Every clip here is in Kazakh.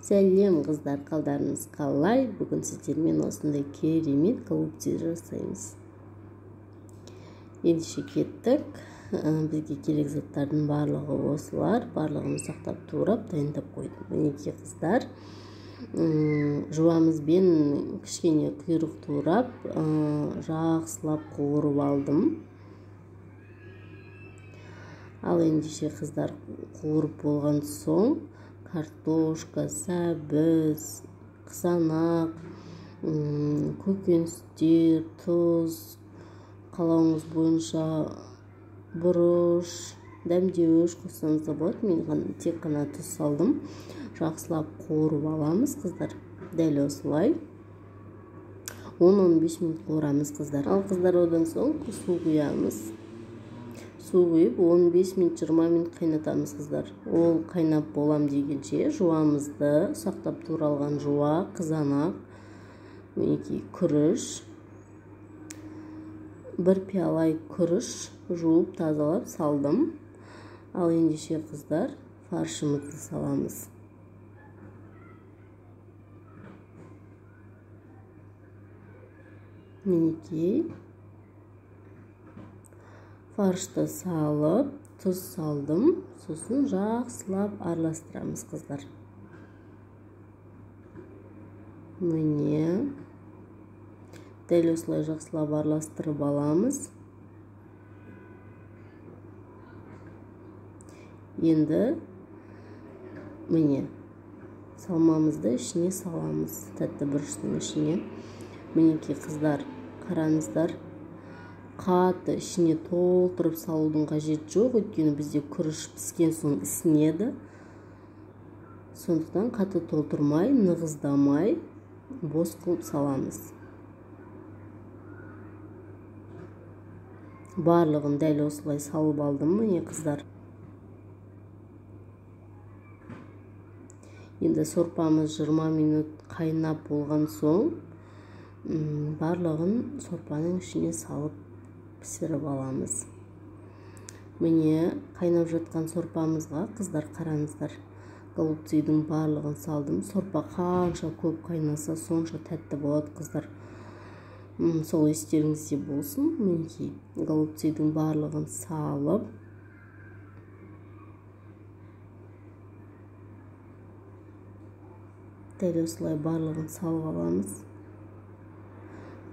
Сәлем қыздар, қалдарыңыз қалай? Бүгін сіздермен осындай керемет голубцы жасаймыз. Ендеше кеттік. Бізге керек заттардың барлығы осылар. Барлығын сақтап турап, дайындап қойдым. Мінекей қыздар, жуамызбен кішкене құйрық турап, жақсылап қуырып алдым. Ал ендеше қыздар, қуырып болған соң картошка, сәбіз, қызанақ, көкөністер, тұз, қалауыңыз бойынша бұрыш, дәмдеуіш қоссаңыз да болады. Мен тек қана тұз салдым. Жақсылап қуырып аламыз қыздар. Дәл осылай 10-15 минут қуырамыз қыздар. Ал қыздар, одан соң су құямыз. Су құйып 15 минут 20 минут қайнатамыз қыздар. Ол қайнап болам дегенше жуамызды, сақтап туралған жуа, қызанақ, мінекей күріш, бір пиалай күріш жуып тазалап салдым. Ал ендеше қыздар, фаршымызды саламыз. Мінекей фаршты салып, тұз салдым, сосын жақсылап араластырамыз қыздар. Міне, дәл осылай жақсылап араластырып аламыз. Енді міне, салмамызды ішіне саламыз, тәтті бұрыштың ішіне. Мінекей қыздар, қараңыздар. Қатты ішіне толтырып салудың қажет жоқ, өйткені бізде күріш піскен соң ісінеді. Сондықтан қатты толтырмай, нығыздамай, бос қылып саламыз. Барлығын дәл осылай салып алдым, міне қыздар. Енді сорпамыз 20 минут қайнап болған соң, барлығын сорпаның ішіне салып пісіріп аламыз. Міне, қайнап жатқан сорпамызға қыздар қараңыздар. Голубцыйдың барлығын салдым. Сорпа қанша көп қайнаса, сонша тәтті болады қыздар. Сол естеріңізде болсын. Мінекей, голубцыйдың барлығын салып, дәл осылай барлығын салып аламыз.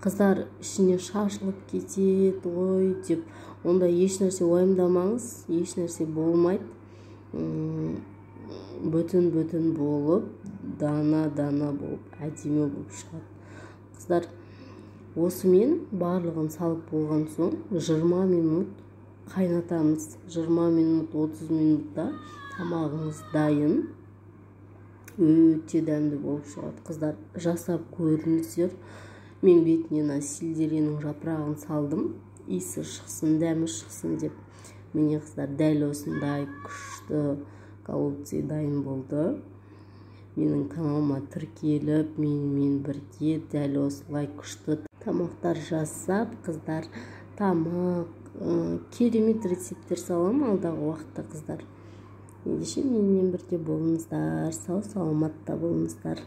Қыздар, ішіне шашылып кетеді ғой деп, онда еш нәрсе уайымдамаңыз, еш нәрсе болмайды. Бүтін болып, дана болып, әдемі болып шығады. Қыздар, осымен барлығын салып болған соң 20 минут қайнатамыз. 20 минут, 30 минутта тамағыңыз дайын. Өте дәмді болып шығады. Қыздар, жасап көріңіздер. Мен бетіне сельдеренің жапырағын салдым. Иісі шықсын, дәмі шықсын деп. Міне қыздар, дәл осындай күшті голубцы дайын болды. Менің каналыма тіркеліп, менімен бірге дәл осылай күшті тамақтар жасап, қыздар, тамақ, керемет рецепттер салам алдағы уақытта қыздар. Ендеше менімен бірге болыңыздар, сау саламатта болыңыздар.